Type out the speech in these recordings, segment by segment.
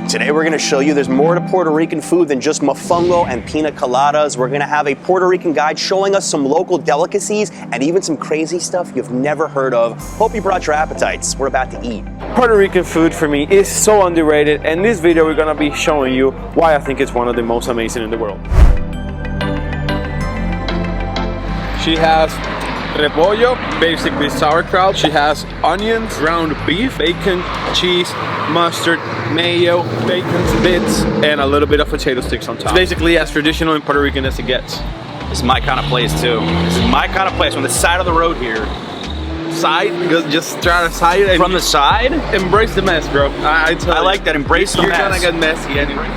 Today we're going to show you there's more to Puerto Rican food than just mofongo and pina coladas. We're going to have a Puerto Rican guide showing us some local delicacies and even some crazy stuff you've never heard of. Hope you brought your appetites. We're about to eat. Puerto Rican food for me is so underrated, and in this video we're going to be showing you why I think it's one of the most amazing in the world. She has repollo, basically sauerkraut. She has onions, ground beef, bacon, cheese, mustard, mayo, bacon bits, and a little bit of potato sticks on top. It's basically as traditional in Puerto Rican as it gets. This is my kind of place too. This is my kind of place on the side of the road here. Side? Just try to side it. From the side? Embrace the mess, bro. I like that. Embrace the mess. You're gonna get messy anyway.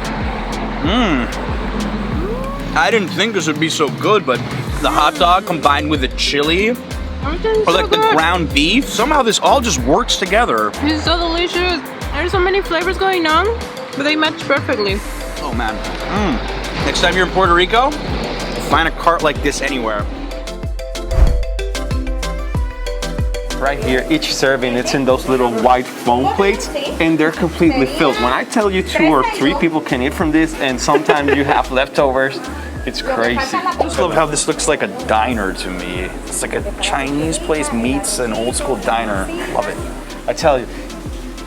I didn't think this would be so good, but the hot dog combined with the chili, or like the ground beef, somehow this all just works together. This is so delicious. There's so many flavors going on, but they match perfectly. Oh man. Next time you're in Puerto Rico, find a cart like this anywhere. Right here, each serving, it's in those little white foam plates, and they're completely filled. When I tell you 2 or 3 people can eat from this, and sometimes you have leftovers, it's crazy. I just love how this looks like a diner to me. It's like a Chinese place meets an old school diner. Love it. I tell you,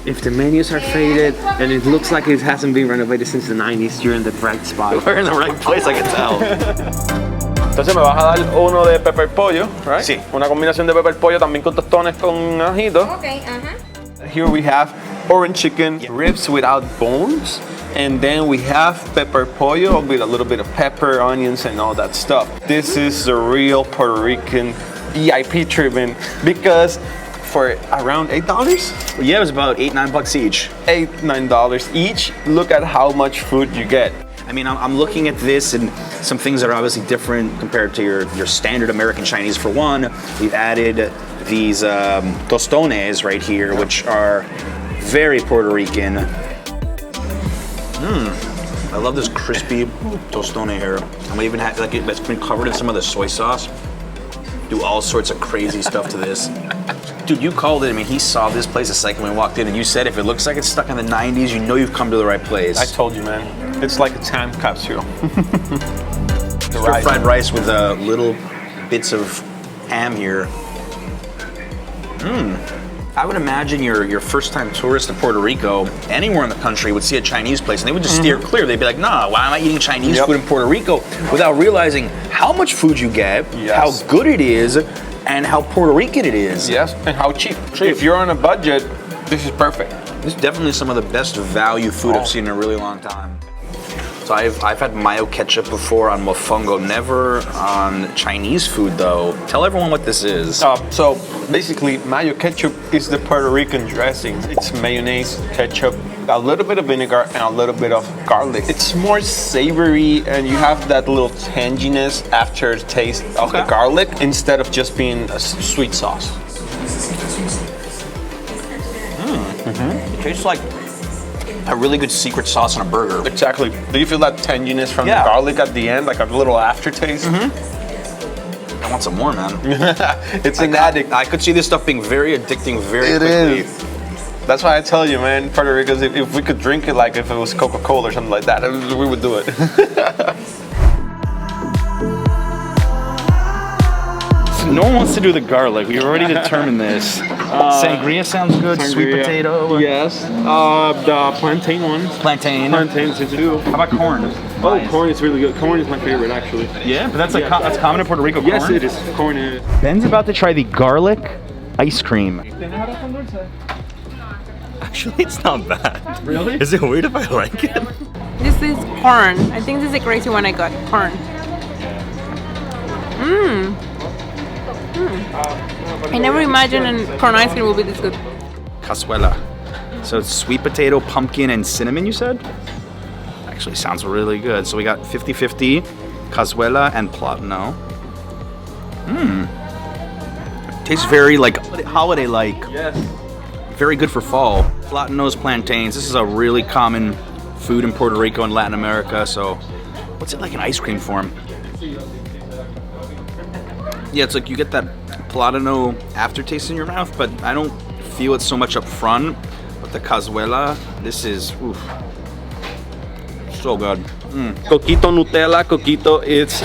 if the menus are faded and it looks like it hasn't been renovated since the 90s, you're in the right spot. We're in the right place, I can tell. Entonces me vas a dar uno de pepper pollo, right? Sí. Una combinación de pepper pollo también con tostones con ajito. Okay, Here we have orange chicken ribs without bones. And then we have pepper pollo with a little bit of pepper, onions, and all that stuff. This is the real Puerto Rican VIP treatment because for around $8? Yeah, it was about $8-9 each. $8-9 each. Look at how much food you get. I mean, I'm looking at this and some things that are obviously different compared to your standard American Chinese. For one, we've added these tostones right here, which are very Puerto Rican. I love this crispy tostone here. And we even had like it's been covered in some of the soy sauce. Do all sorts of crazy stuff to this. Dude, you called it. I mean, he saw this place the second we walked in, and you said if it looks like it's stuck in the 90s, you know you've come to the right place. I told you, man. It's like a time capsule. Fried rice with little bits of ham here. I would imagine your first-time tourist to Puerto Rico, anywhere in the country, would see a Chinese place and they would just steer clear. They'd be like, nah, why am I eating Chinese food in Puerto Rico? Without realizing how much food you get, how good it is, and how Puerto Rican it is. Yes, and how cheap. If you're on a budget, this is perfect. This is definitely some of the best value food I've seen in a really long time. So I've had mayo ketchup before on mofongo, never on Chinese food though. Tell everyone what this is. So basically, mayo ketchup is the Puerto Rican dressing. It's mayonnaise, ketchup, a little bit of vinegar, and a little bit of garlic. It's more savory, and you have that little tanginess aftertaste of the garlic instead of just being a sweet sauce. It tastes like a really good secret sauce on a burger. Exactly. Do you feel that tanginess from the garlic at the end, like a little aftertaste? I want some more, man. It's an addict. I could see this stuff being very addicting very quickly. It is. That's why I tell you, man, Puerto Rico, if we could drink it like if it was Coca-Cola or something like that, we would do it. No one wants to do the garlic. We already determined this. Sangria sounds good. Sangria. Sweet potato. Yes. The plantain one. Plantain. Plantains too. How about corn? Oh, corn is really good. Corn is my favorite, actually. Yeah, but that's like that's common in Puerto Rico. Corn? Yes, it is. Corn is. Ben's about to try the garlic ice cream. Actually, it's not bad. Really? Is it weird if I like it? This is corn. I think this is a crazy one I got. Corn. I never imagined corn ice cream would be this good. Cazuela. So it's sweet potato, pumpkin, and cinnamon, you said? Actually sounds really good. So we got 50-50, cazuela, and platano. Tastes very like holiday-like. Yes. Very good for fall. Platanos, plantains. This is a really common food in Puerto Rico and Latin America. So what's it like in ice cream form? Yeah, it's like you get that platano aftertaste in your mouth, but I don't feel it so much up front. But the cazuela, this is, oof. So good. Coquito Nutella. Coquito is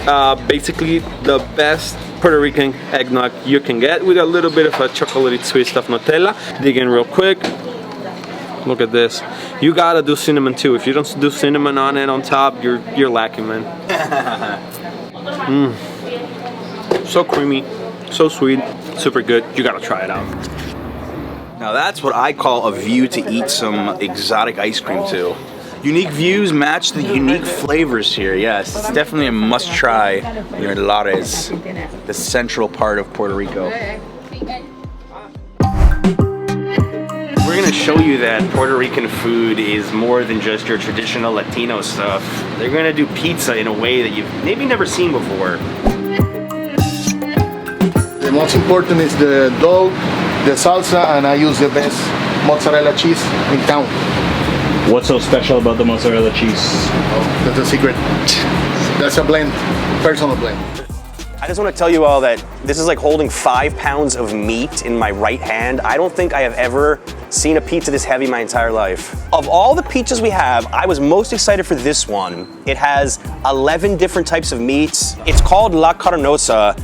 basically the best Puerto Rican eggnog you can get with a little bit of a chocolatey twist of Nutella. Dig in real quick. Look at this. You gotta do cinnamon too. If you don't do cinnamon on it on top, you're lacking, man. So creamy, so sweet, super good. You gotta try it out. Now that's what I call a view to eat some exotic ice cream to. Unique views match the unique flavors here. Yes, it's definitely a must try near Lares, the central part of Puerto Rico. We're gonna show you that Puerto Rican food is more than just your traditional Latino stuff. They're gonna do pizza in a way that you've maybe never seen before. The most important is the dough, the salsa, and I use the best mozzarella cheese in town. What's so special about the mozzarella cheese? Oh, that's a secret. That's a blend, personal blend. I just want to tell you all that this is like holding 5 pounds of meat in my right hand. I don't think I have ever seen a pizza this heavy my entire life. Of all the pizzas we have, I was most excited for this one. It has 11 different types of meats. It's called La Carnosa,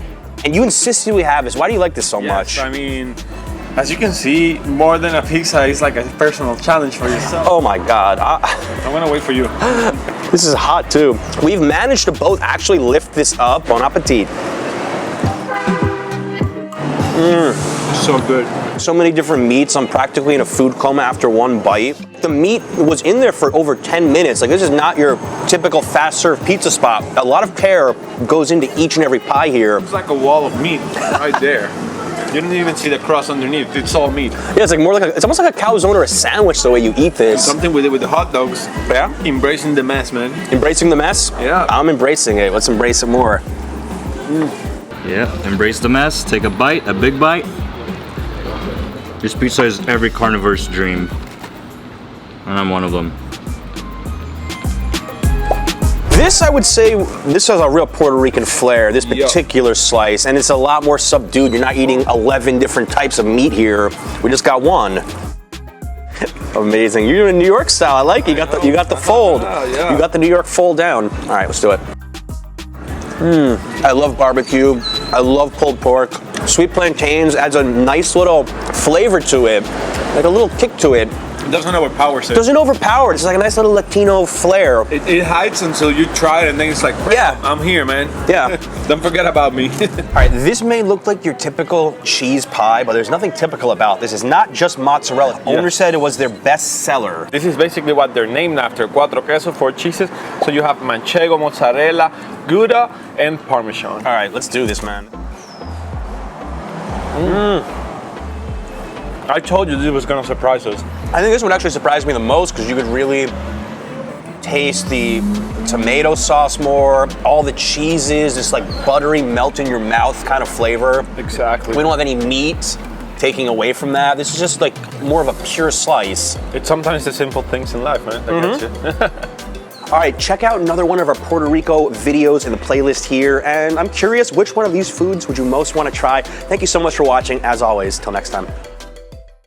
and you insisted we have this. Why do you like this so much? I mean, as you can see, more than a pizza is like a personal challenge for yourself. Oh my God. I'm gonna wait for you. This is hot too. We've managed to both actually lift this up. Bon appetit. So good. So many different meats. I'm practically in a food coma after one bite. The meat was in there for over 10 minutes. Like, this is not your typical fast serve pizza spot. A lot of care goes into each and every pie here. It's like a wall of meat right there. You don't even see the crust underneath. It's all meat. Yeah, it's like more like it's almost like a calzone or a sandwich the way you eat this. Something with it with the hot dogs. Yeah. Embracing the mess, man. Embracing the mess? Yeah. I'm embracing it. Let's embrace it more. Yeah, embrace the mess, take a bite, a big bite. This pizza is every carnivore's dream, and I'm one of them. This, I would say, this has a real Puerto Rican flair, this particular slice, and it's a lot more subdued. You're not eating 11 different types of meat here. We just got one. Amazing. You're in New York style. I like it. You got the fold. Yeah. You got the New York fold down. All right, let's do it. I love barbecue. I love pulled pork. Sweet plantains adds a nice little flavor to it, like a little kick to it. It doesn't overpower it. Doesn't overpower it. It's like a nice little Latino flair. It hides until you try it, and then it's like, Yeah. I'm here, man. Yeah. Don't forget about me. All right, this may look like your typical cheese pie, but there's nothing typical about this. It's not just mozzarella. The owner said it was their best seller. This is basically what they're named after. 4 quesos, 4 cheeses. So you have manchego, mozzarella, Gouda, and Parmesan. All right, let's do this, man. I told you this was gonna surprise us. I think this one actually surprised me the most because you could really taste the tomato sauce more, all the cheeses, this like buttery melt in your mouth kind of flavor. Exactly. We don't have any meat taking away from that. This is just like more of a pure slice. It's sometimes the simple things in life, man, that gets you. All right, check out another one of our Puerto Rico videos in the playlist here. And I'm curious, which one of these foods would you most want to try? Thank you so much for watching. As always, till next time.